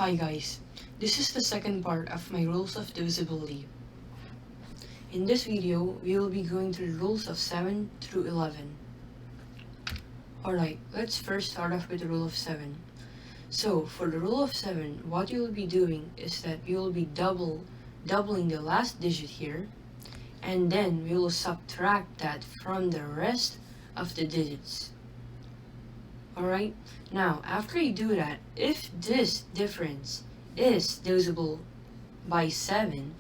Hi guys, this is the second part of my rules of divisibility. In this video, we will be going through the rules of 7 through 11. Alright, let's first start off with the rule of 7. So, for the rule of 7, what you will be doing is that you will be doubling the last digit here, and then we will subtract that from the rest of the digits. Alright, now after you do that, if this difference is divisible by 7,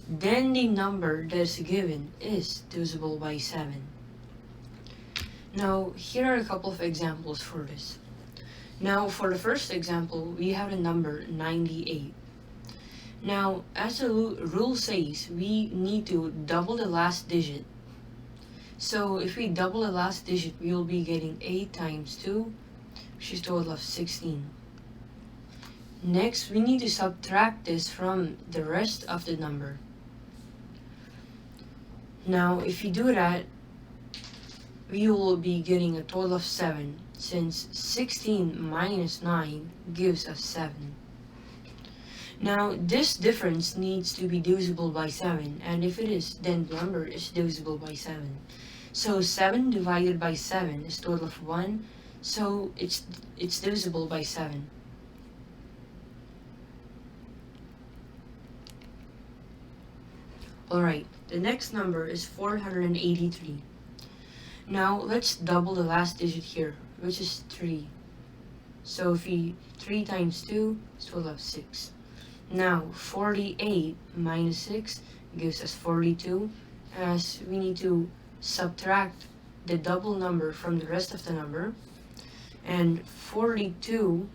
then the number that is given is divisible by 7. Now, here are a couple of examples for this. Now, for the first example, we have the number 98. Now, as the rule says, we need to double the last digit. So, if we double the last digit, we will be getting 8 times 2, which is a total of 16. Next, we need to subtract this from the rest of the number. Now, if you do that, we will be getting a total of 7, since 16 minus 9 gives us 7. Now, this difference needs to be divisible by 7, and if it is, then the number is divisible by 7. So 7 divided by 7 is a total of 1, so it's divisible by 7. Alright, the next number is 483. Now let's double the last digit here, which is 3. So if 3 times 2 is a total of 6. Now 48 minus 6 gives us 42, as we need to subtract the double number from the rest of the number. And 42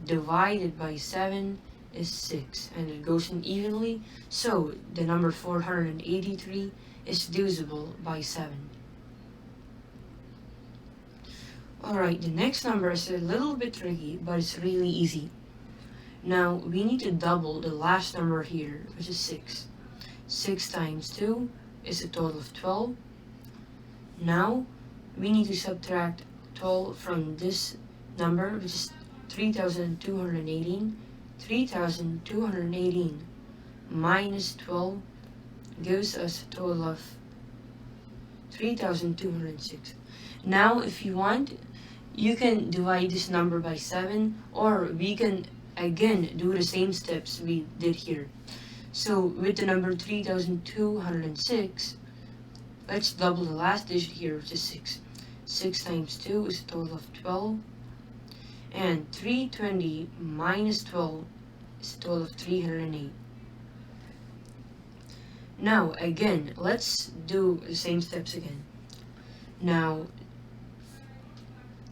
divided by 7 is 6, and it goes in evenly, so the number 483 is divisible by 7. Alright, the next number is a little bit tricky, but it's really easy. Now, we need to double the last number here, which is 6. 6 times 2 is a total of 12. Now, we need to subtract 12 from this number, which is 3,218. 3,218 minus 12 gives us a total of 3,206. Now, if you want, you can divide this number by 7, or we can again do the same steps we did here. So, with the number 3,206, let's double the last digit here, which is 6. 6 times 2 is a total of 12. And 320 minus 12 is a total of 308. Now, again, let's do the same steps again. Now,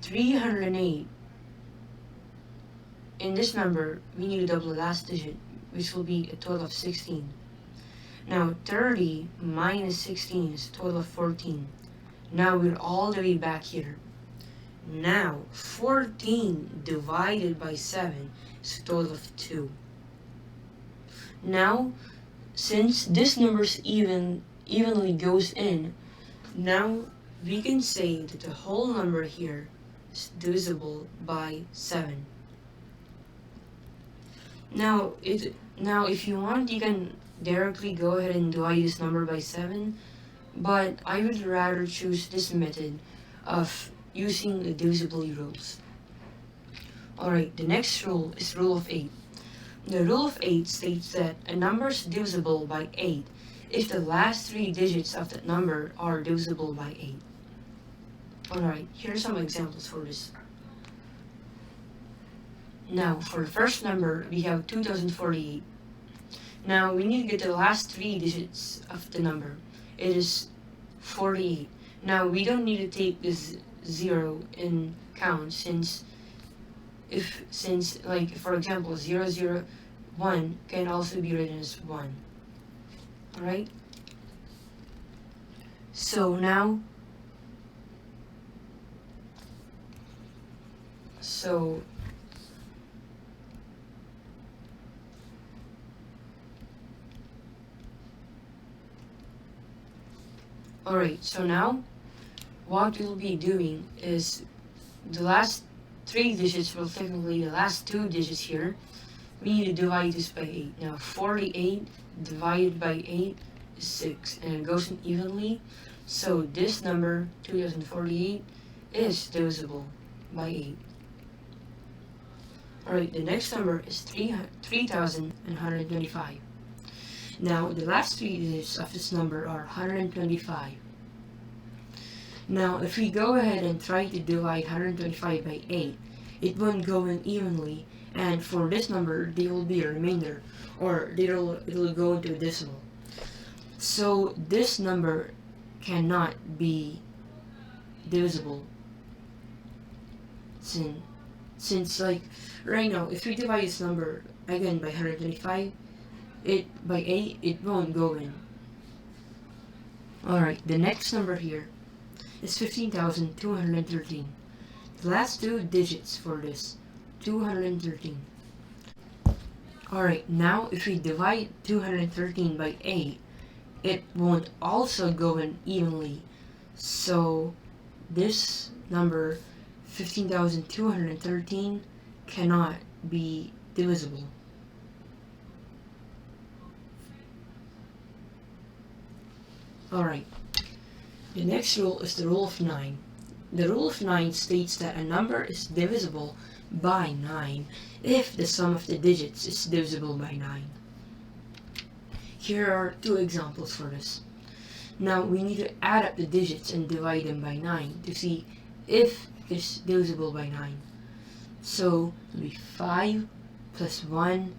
308, in this number, we need to double the last digit, which will be a total of 16. Now, 30 minus 16 is a total of 14. Now, we're all the way back here. Now, 14 divided by 7 is a total of 2. Now, since this number evenly goes in, now we can say that the whole number here is divisible by 7. Now, if you want, you can directly go ahead and divide this number by 7, but I would rather choose this method of using the divisibility rules. Alright, the next rule is rule of 8. The rule of 8 states that a number is divisible by 8 if the last 3 digits of that number are divisible by 8. Alright, here are some examples for this. Now, for the first number, we have 2048. Now, we need to get the last 3 digits of the number. It is 48. Now, we don't need to take this 0 in count, since like, for example, 001 can also be written as 1. Alright? So now, alright, so now what we'll be doing is the last 3 digits, well technically the last 2 digits here, we need to divide this by 8. Now 48 divided by 8 is 6, and it goes in evenly. So this number, 2048, is divisible by 8. Alright, the next number is 3,125. Now the last three digits of this number are 125. Now if we go ahead and try to divide 125 by 8, it won't go in evenly, and for this number there will be a remainder, or it'll go into a decimal. So this number cannot be divisible, since like right now, if we divide this number again by 125, by 8, it won't go in. Alright, the next number here is 15,213. The last two digits for this, 213. Alright, now if we divide 213 by 8, it won't also go in evenly. So this number, 15,213, cannot be divisible. Alright, the next rule is the rule of 9. The rule of 9 states that a number is divisible by 9 if the sum of the digits is divisible by 9. Here are two examples for this. Now we need to add up the digits and divide them by 9 to see if it's divisible by 9. So it will be 5 plus 1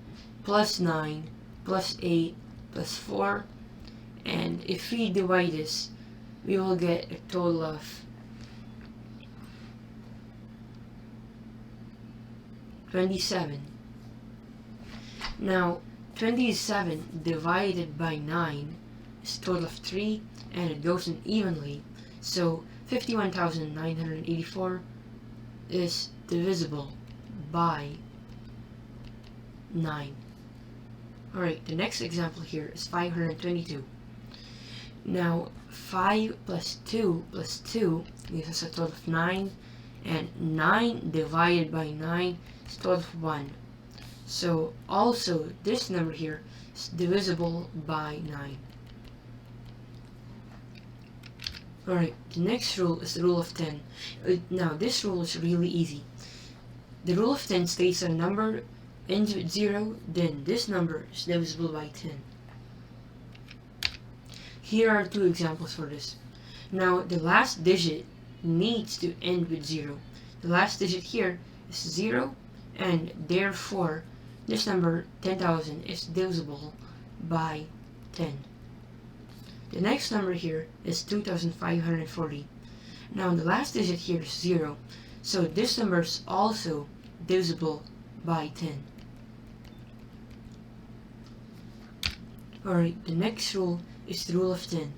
plus 9 plus 8 plus 4, and if we divide this, we will get a total of 27. Now 27 divided by 9 is a total of 3, and it goes in evenly, so 51,984 is divisible by 9. Alright, the next example here is 522. Now 5 plus 2 plus 2 gives us a total of 9, and 9 divided by 9 is a total of 1. So also this number here is divisible by 9. Alright, the next rule is the rule of 10. Now this rule is really easy. The rule of 10 states that a number ends with 0, then this number is divisible by 10. Here are two examples for this. Now the last digit needs to end with 0. The last digit here is 0, and therefore this number 10,000 is divisible by 10. The next number here is 2,540. Now the last digit here is 0, so this number is also divisible by 10. Alright, the next rule is the rule of 10.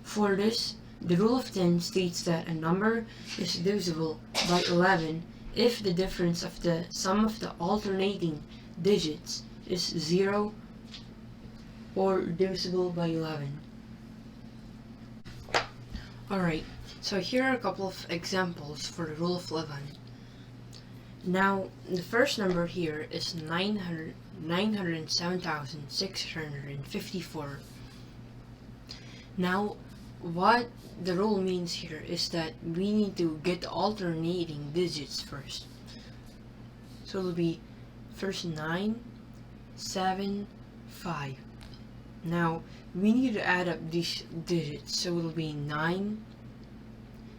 For this, the rule of 10 states that a number is divisible by 11 if the difference of the sum of the alternating digits is 0 or divisible by 11. Alright, so here are a couple of examples for the rule of 11. Now, the first number here is 907,654. Now, what the rule means here is that we need to get the alternating digits first. So it'll be first 9, 7, 5. Now, we need to add up these digits, so it'll be 9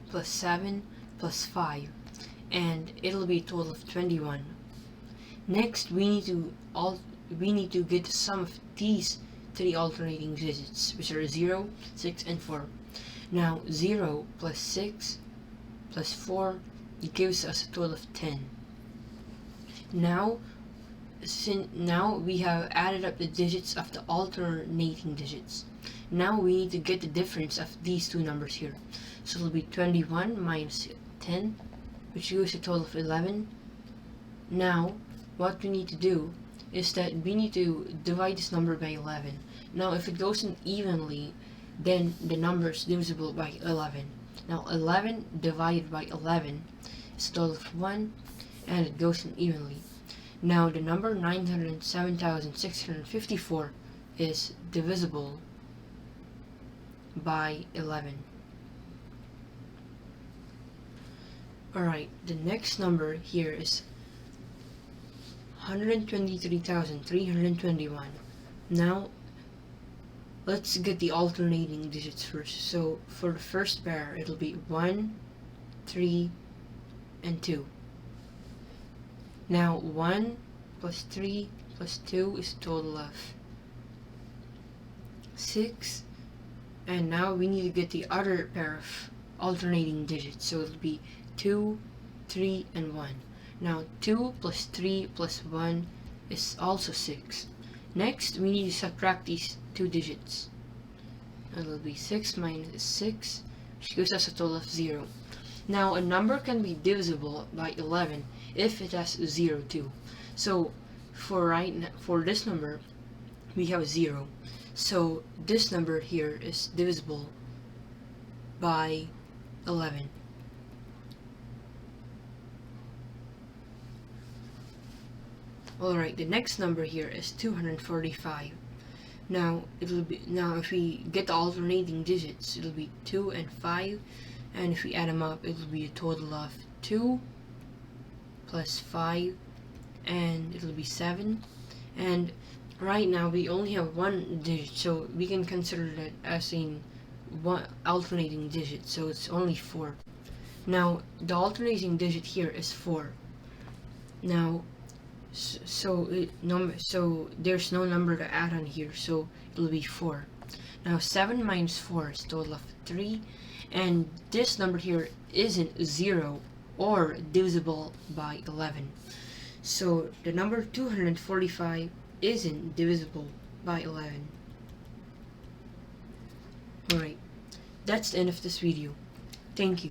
plus 7 plus 5, and it'll be a total of 21. Next, we need to get the sum of these three alternating digits, which are 0, 6, and 4. Now, 0 plus 6 plus 4 gives us a total of 10. Now we have added up the digits of the alternating digits. Now we need to get the difference of these two numbers here. So it'll be 21 minus 10, which gives a total of 11. Now, what we need to do is that we need to divide this number by 11. Now, if it goes in evenly, then the number is divisible by 11. Now, 11 divided by 11 is a total of 1, and it goes in evenly. Now the number 907,654 is divisible by 11. Alright, the next number here is 123,321. Now let's get the alternating digits first. So for the first pair, it'll be 1, 3, and 2. Now 1 plus 3 plus 2 is a total of 6. And now we need to get the other pair of alternating digits. So it'll be 2, 3, and 1. Now 2 plus 3 plus 1 is also 6. Next, we need to subtract these two digits. It'll be 6 minus 6, which gives us a total of 0. Now a number can be divisible by 11 if it has 0 too. So for this number, we have 0. So this number here is divisible by 11. Alright, the next number here is 245. Now if we get the alternating digits, it'll be 2 and 5, and if we add them up, it'll be a total of 2 plus 5, and it'll be 7. And right now we only have one digit, so we can consider that as in one alternating digit, so it's only 4. Now the alternating digit here is 4. Now so there's no number to add on here, so it'll be 4. Now 7 minus 4 is a total of 3, and this number here isn't 0 or divisible by 11. So the number 245 isn't divisible by 11. Alright, that's the end of this video. Thank you.